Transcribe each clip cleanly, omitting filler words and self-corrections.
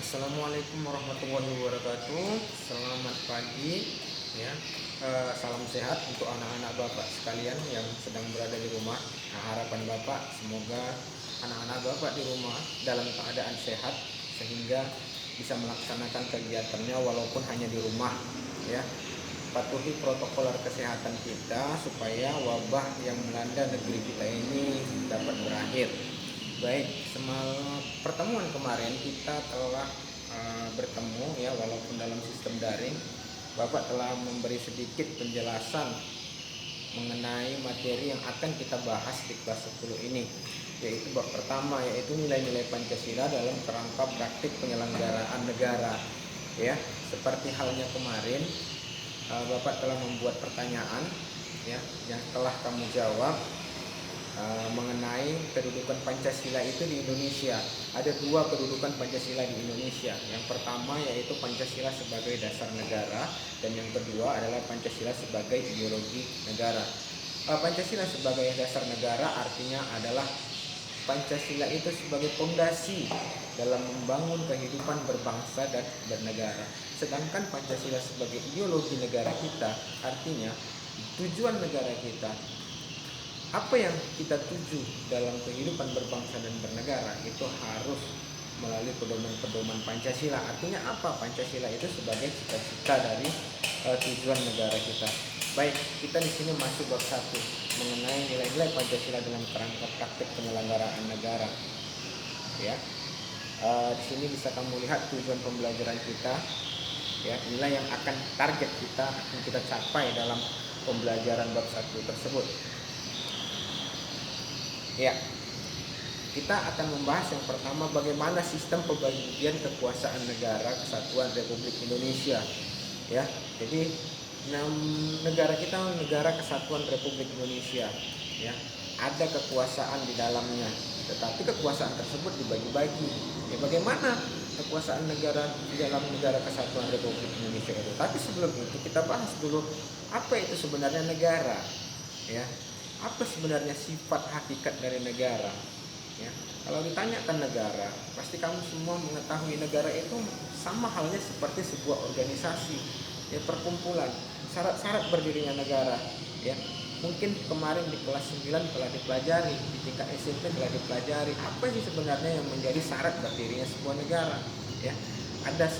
Assalamualaikum warahmatullahi wabarakatuh. Selamat pagi, ya. Salam sehat untuk anak-anak Bapak sekalian yang sedang berada di rumah. Nah, harapan Bapak semoga anak-anak Bapak di rumah dalam keadaan sehat sehingga bisa melaksanakan kegiatannya walaupun hanya di rumah, ya. Patuhi protokol kesehatan kita supaya wabah yang melanda negeri kita ini dapat berakhir. Baik, pertemuan kemarin kita telah bertemu, ya, walaupun dalam sistem daring. Bapak telah memberi sedikit penjelasan mengenai materi yang akan kita bahas di kelas 10 ini, yaitu bab pertama, yaitu nilai-nilai Pancasila dalam kerangka praktik penyelenggaraan negara. Ya, seperti halnya kemarin, Bapak telah membuat pertanyaan, ya, yang telah kamu jawab mengenai kedudukan Pancasila itu di Indonesia. Ada dua kedudukan Pancasila di Indonesia. Yang pertama yaitu Pancasila sebagai dasar negara, dan yang kedua adalah Pancasila sebagai ideologi negara. Pancasila sebagai dasar negara artinya adalah Pancasila itu sebagai fondasi dalam membangun kehidupan berbangsa dan bernegara. Sedangkan Pancasila sebagai ideologi negara kita artinya tujuan negara kita, apa yang kita tuju dalam kehidupan berbangsa dan bernegara itu harus melalui pedoman-pedoman Pancasila. Artinya apa? Pancasila itu sebagai cita-cita dari tujuan negara kita. Baik, kita di sini masuk bab 1 mengenai nilai-nilai Pancasila dalam kerangka praktik penyelenggaraan negara. Ya, di sini bisa kamu lihat tujuan pembelajaran kita, ya, nilai yang akan target kita akan kita capai dalam pembelajaran bab 1 tersebut. Ya, kita akan membahas yang pertama bagaimana sistem pembagian kekuasaan negara Kesatuan Republik Indonesia. Ya, jadi negara kita negara Kesatuan Republik Indonesia. Ya, ada kekuasaan di dalamnya, tetapi kekuasaan tersebut dibagi-bagi. Ya, bagaimana kekuasaan negara di dalam negara Kesatuan Republik Indonesia itu? Tapi sebelum itu kita bahas dulu apa itu sebenarnya negara. Ya, apa sebenarnya sifat hakikat dari negara? Ya, kalau ditanyakan negara, pasti kamu semua mengetahui negara itu sama halnya seperti sebuah organisasi, ya, perkumpulan. Syarat-syarat berdirinya negara, ya, mungkin kemarin di kelas 9 telah dipelajari, di tingkat SMP telah dipelajari apa sih sebenarnya yang menjadi syarat berdirinya sebuah negara. Ya, ada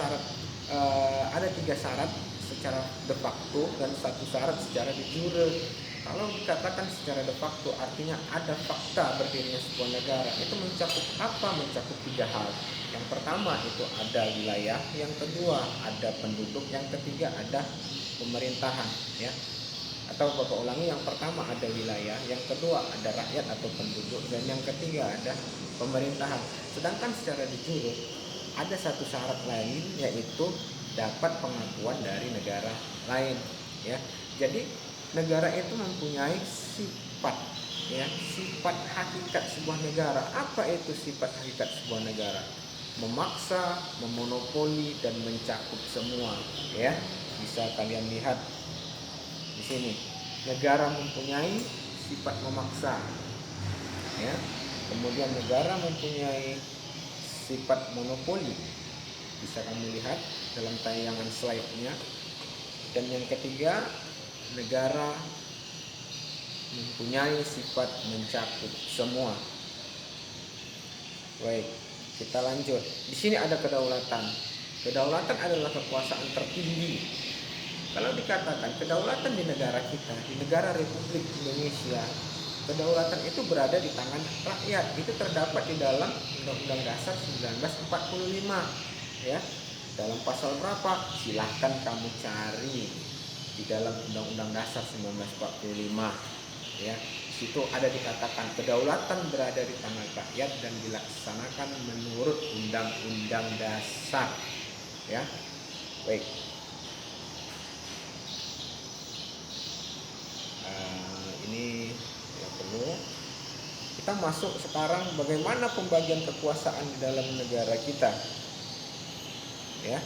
3 syarat secara de facto dan 1 syarat secara de jure. Kalau dikatakan secara de facto artinya ada fakta berdirinya sebuah negara. Itu mencakup apa? Mencakup 3 hal. Yang pertama itu ada wilayah, yang kedua ada penduduk, yang ketiga ada pemerintahan, ya. Atau Bapak ulangi, yang pertama ada wilayah, yang kedua ada rakyat atau penduduk, dan yang ketiga ada pemerintahan. Sedangkan secara de jure ada 1 syarat lain, yaitu dapat pengakuan dari negara lain, ya. Jadi negara itu mempunyai sifat, ya, sifat hakikat sebuah negara. Apa itu sifat hakikat sebuah negara? Memaksa, memonopoli, dan mencakup semua, ya. Bisa kalian lihat di sini. Negara mempunyai sifat memaksa, ya. Kemudian negara mempunyai sifat monopoli. Bisa kamu lihat dalam tayangan slide-nya. Dan yang ketiga, negara mempunyai sifat mencakup semua. Baik, kita lanjut. Di sini ada kedaulatan. Kedaulatan adalah kekuasaan tertinggi. Kalau dikatakan kedaulatan di negara kita, di negara Republik Indonesia, kedaulatan itu berada di tangan rakyat. Itu terdapat di dalam Undang-Undang Dasar 1945. Ya, dalam pasal berapa? Silahkan kamu cari di dalam Undang-Undang Dasar 1945, ya. Di situ ada dikatakan kedaulatan berada di tangan rakyat dan dilaksanakan menurut Undang-Undang Dasar, ya. Baik. Ini yang perlu. Kita masuk sekarang bagaimana pembagian kekuasaan di dalam negara kita, ya.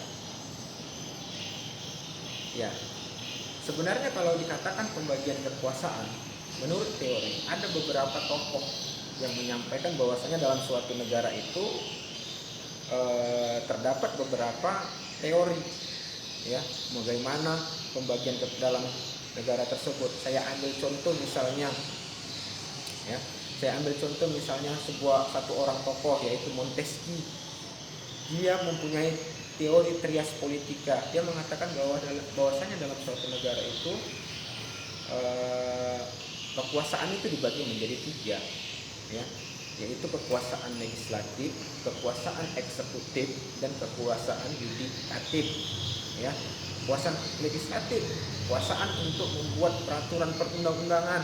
Ya. Sebenarnya kalau dikatakan pembagian kekuasaan, menurut teori ada beberapa tokoh yang menyampaikan bahwasanya dalam suatu negara itu terdapat beberapa teori ya bagaimana pembagian ke dalam negara tersebut. Saya ambil contoh misalnya ya, satu orang tokoh yaitu Montesquieu. Dia mempunyai teori trias politika. Dia mengatakan bahwasanya dalam suatu negara itu kekuasaan itu dibagi menjadi 3 ya, yaitu kekuasaan legislatif, kekuasaan eksekutif, dan kekuasaan yudikatif ya. Kekuasaan legislatif, kekuasaan untuk membuat peraturan perundang-undangan.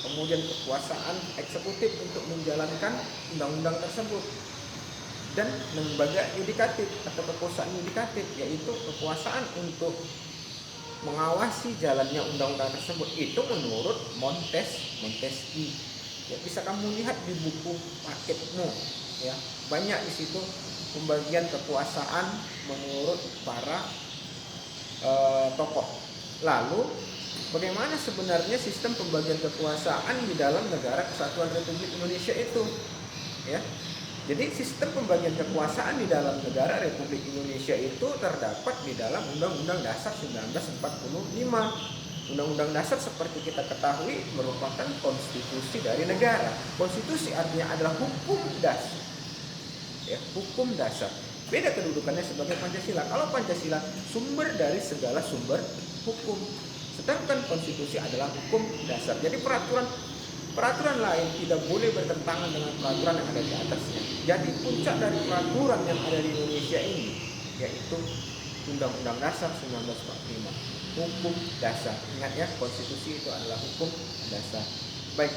Kemudian kekuasaan eksekutif untuk menjalankan undang-undang tersebut. Dan lembaga yudikatif atau kekuasaan yudikatif, yaitu kekuasaan untuk mengawasi jalannya undang-undang tersebut. Itu menurut Montesquieu. Ya, bisa kamu lihat di buku paketmu ya. Banyak di situ pembagian kekuasaan menurut para tokoh. Lalu bagaimana sebenarnya sistem pembagian kekuasaan di dalam negara Kesatuan Republik Indonesia itu ya. Jadi sistem pembagian kekuasaan di dalam negara Republik Indonesia itu terdapat di dalam Undang-Undang Dasar 1945. Undang-Undang Dasar seperti kita ketahui merupakan konstitusi dari negara. Konstitusi artinya adalah hukum dasar. Ya, hukum dasar. Beda kedudukannya sebagai Pancasila. Kalau Pancasila sumber dari segala sumber hukum, sedangkan konstitusi adalah hukum dasar. Jadi peraturan lain tidak boleh bertentangan dengan peraturan yang ada di atasnya. Jadi puncak dari peraturan yang ada di Indonesia ini yaitu Undang-Undang Dasar 1945, hukum dasar. Ingat ya, konstitusi itu adalah hukum dasar. Baik,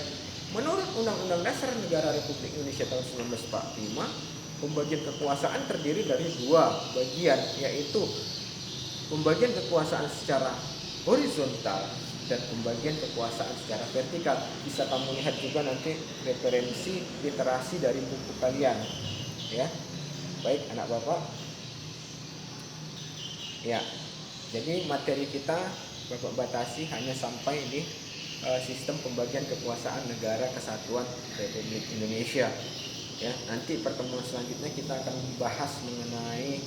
menurut Undang-Undang Dasar Negara Republik Indonesia tahun 1945, pembagian kekuasaan terdiri dari 2 bagian, yaitu pembagian kekuasaan secara horizontal dan pembagian kekuasaan secara vertikal. Bisa kamu lihat juga nanti referensi literasi dari buku kalian ya. Baik anak bapak ya, jadi materi kita bapak batasi hanya sampai di sistem pembagian kekuasaan negara Kesatuan Republik Indonesia ya. Nanti pertemuan selanjutnya kita akan bahas mengenai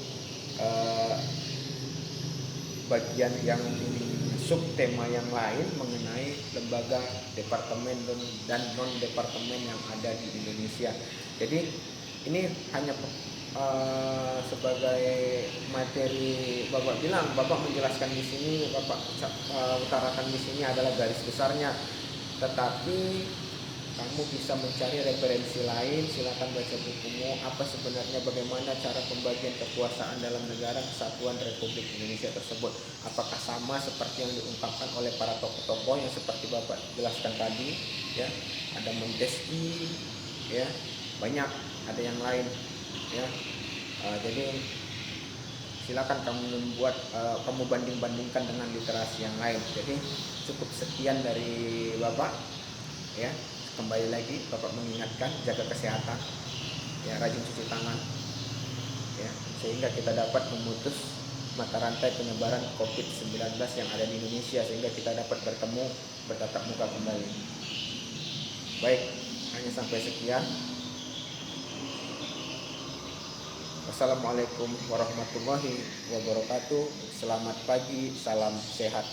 bagian yang subtema yang lain mengenai lembaga, departemen dan non departemen yang ada di Indonesia. Jadi ini hanya sebagai materi bapak bilang, bapak menjelaskan di sini, bapak utarakan di sini adalah garis besarnya. Tetapi kamu bisa mencari referensi lain, silakan baca bukumu, apa sebenarnya bagaimana cara pembagian kekuasaan dalam negara Kesatuan Republik Indonesia tersebut. Apakah sama seperti yang diungkapkan oleh para tokoh-tokoh yang seperti Bapak jelaskan tadi, ya. Ada Montesquieu, ya. Banyak, ada yang lain, ya. Jadi silakan kamu banding-bandingkan dengan literasi yang lain. Jadi cukup sekian dari Bapak, ya. Kembali lagi Bapak mengingatkan, jaga kesehatan ya, rajin cuci tangan ya, sehingga kita dapat memutus mata rantai penyebaran COVID-19 yang ada di Indonesia, sehingga kita dapat bertatap muka kembali. Baik, hanya sampai sekian. Wassalamualaikum warahmatullahi wabarakatuh. Selamat pagi, salam sehat.